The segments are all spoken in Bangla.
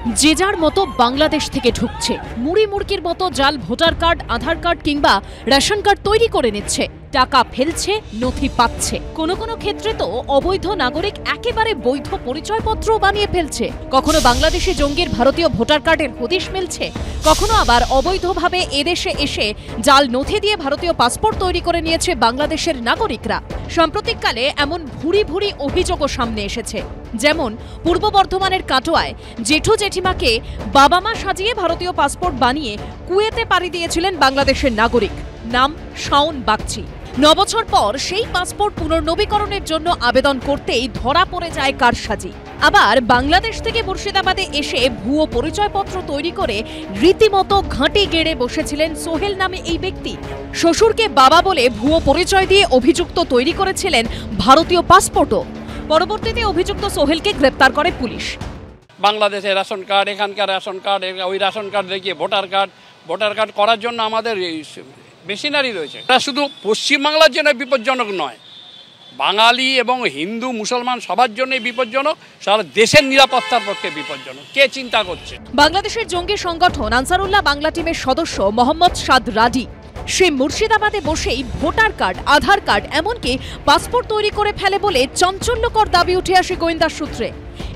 যে যার মতো বাংলাদেশ থেকে ঢুকছে, মুড়ি মুড়কির মতো জাল ভোটার কার্ড, আধার কার্ড কিংবা রেশন কার্ড তৈরি করে নিচ্ছে, টাকা ফেলছে, নথি পাচ্ছে। কোনো কোনো ক্ষেত্রে তো অবৈধ নাগরিক একেবারে বৈধ পরিচয়পত্র বানিয়ে ফেলছে। কখনো বাংলাদেশি জঙ্গির ভারতীয় ভোটার কার্ডের হদিশ মিলছে, কখনো আবার অবৈধভাবে এদেশে এসে জাল নথি দিয়ে ভারতীয় পাসপোর্ট তৈরি করে নিয়েছে বাংলাদেশের নাগরিকরা। সাম্প্রতিককালে এমন ভুরি ভুরি অভিযোগও সামনে এসেছে। যেমন পূর্ব বর্ধমানের কাটোয়ায় জেঠু জেঠিমাকে বাবা মা সাজিয়ে ভারতীয় পাসপোর্ট বানিয়ে কুয়েতে পাড়ি দিয়েছিলেন বাংলাদেশের নাগরিক, নাম শাওন বাগচি। 9 বছর পর সেই পাসপোর্ট পুনর্নবীকরণের জন্য আবেদন করতেই ধরা পড়ে যায় কারসাজি। আবার বাংলাদেশ থেকে মুর্শিদাবাদে এসে ভুয়ো পরিচয়পত্র তৈরি করে রীতিমতো ঘাঁটি গেড়ে বসেছিলেন সোহেল নামে এই ব্যক্তি। শ্বশুরকে বাবা বলে ভুয়ো পরিচয় দিয়ে অভিযুক্ত তৈরি করেছিলেন ভারতীয় পাসপোর্টও। পরবর্তীতে অভিযুক্ত সোহেলকে গ্রেপ্তার করে পুলিশ। বাংলাদেশের রেশন কার্ড, এখানকার রেশন কার্ড, ওই রেশন কার্ড দেখিয়ে ভোটার কার্ড করার জন্য আমাদের মেশিনারি রয়েছে। এটা শুধু পশ্চিমবাংলার জন্য বিপজ্জনক নয়, বাঙালি এবং হিন্দু মুসলমান সবার জন্যই বিপজ্জনক, সারা দেশের নিরাপত্তার পক্ষে বিপজ্জনক। কে চিন্তা করছে? বাংলাদেশের জঙ্গি সংগঠন আনসারুল্লাহ বাংলা টিমের সদস্য মোহাম্মদ সাদ রাডি সে মুর্শিদাবাদে বসেই ভোটার কার্ড, আধার কার্ড এমনকি পাসপোর্ট তৈরি করে ফেলে বলে চাঞ্চল্যকর দাবি উঠে আসে গোয়েন্দা সূত্রে।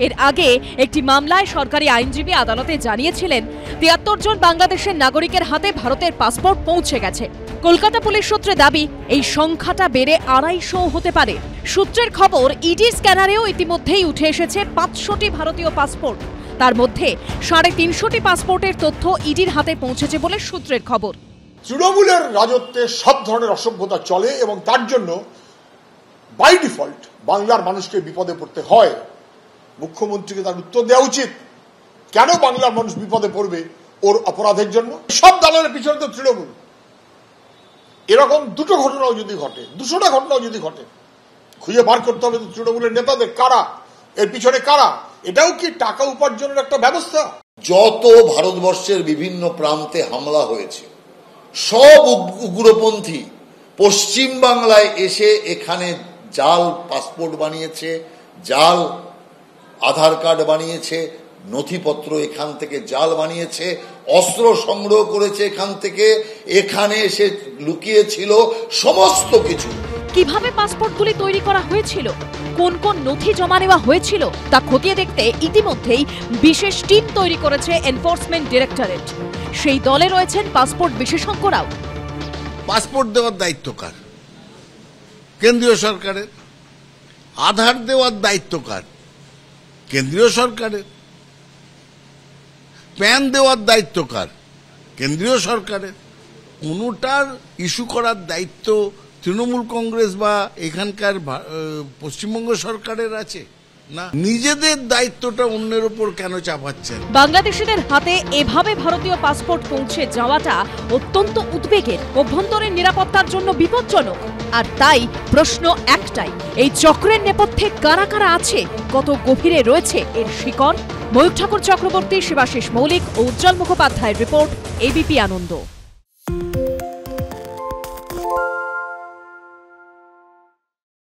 এর আগে একটি মামলায় সরকারি আইনজীবী আদালতে জানিয়েছিলেন 73 জন বাংলাদেশের নাগরিকের হাতে ভারতের পাসপোর্ট পৌঁছে গেছে। কলকাতা পুলিশ সূত্রে দাবি এই সংখ্যাটা বেড়ে 250 হতে পারে। সূত্রের খবর, ইডি স্ক্যানারেও ইতিমধ্যেই উঠে এসেছে 500টি ভারতীয় পাসপোর্ট। তার মধ্যে 350টি পাসপোর্টের তথ্য ইডির হাতে পৌঁছেছে বলে সূত্রের খবর। তৃণমূলের রাজত্বে সব ধরনের অসভ্যতা চলে এবং তার জন্য বাই ডিফল্ট বাংলার মানুষকে বিপদে পড়তে হয়। মুখ্যমন্ত্রীকে তার উত্তর দেওয়া উচিত, কেন বাংলার মানুষ বিপদে পড়বে ওর অপরাধের জন্য? সব দালালের পিছনে তো তৃণমূল। এরকম 2টো ঘটনাও যদি ঘটে, 200টা ঘটনাও যদি ঘটে, খুঁজে বার করতে হবে তো তৃণমূলের নেতাদের কারা, এর পিছনে কারা। এটাও কি টাকা উপার্জনের একটা ব্যবস্থা? যত ভারতবর্ষের বিভিন্ন প্রান্তে হামলা হয়েছে, সব উগ্রপন্থী পশ্চিম বাংলায় এসে এখানে জাল পাসপোর্ট বানিয়েছে, জাল আধার কার্ড বানিয়েছে, নথিপত্র এখান থেকে জাল বানিয়েছে, অস্ত্র সংগ্রহ করেছে এখান থেকে, এখানে এসে লুকিয়েছিল সমস্ত কিছু। কিভাবে পাসপোর্টগুলি তৈরি করা হয়েছিল, কোন কোন নথি জমা নেওয়া হয়েছিল তা খতিয়ে দেখতে ইতিমধ্যেই বিশেষ টিম তৈরি করেছে এনফোর্সমেন্ট ডিরেক্টরেট। সেই দলে রয়েছেন পাসপোর্ট বিশেষজ্ঞরাও। পাসপোর্ট দেওয়ার দায়িত্ব কার? কেন্দ্রীয় সরকারের। আধার দেওয়ার দায়িত্ব কার? কেন্দ্রীয় সরকারের। প্যান দেওয়ার দায়িত্ব কার? কেন্দ্রীয় সরকারের। কোনোটার ইস্যু করার দায়িত্ব তৃণমূল কংগ্রেস বা এখানকার পশ্চিমবঙ্গ সরকারের আছে? না, নিজেদের দায়িত্বটা অন্যের উপর কেন চাপাচ্ছেন? বাংলাদেশিদের হাতে এভাবে ভারতীয় পাসপোর্ট পৌঁছে যাওয়াটা অত্যন্ত উদ্বেগের, অভ্যন্তরীণ নিরাপত্তার জন্য বিপজ্জনক। আর তাই প্রশ্ন একটাই, এই চক্রের নেপথ্যে কারা কারা আছে, কত গভীরে রয়েছে এর শিকড়? ময়ূর ঠাকুর চক্রবর্তী, শিবাশিস মৌলিক ও উজ্জ্বল মুখোপাধ্যায়ের রিপোর্ট, এবিপি আনন্দ।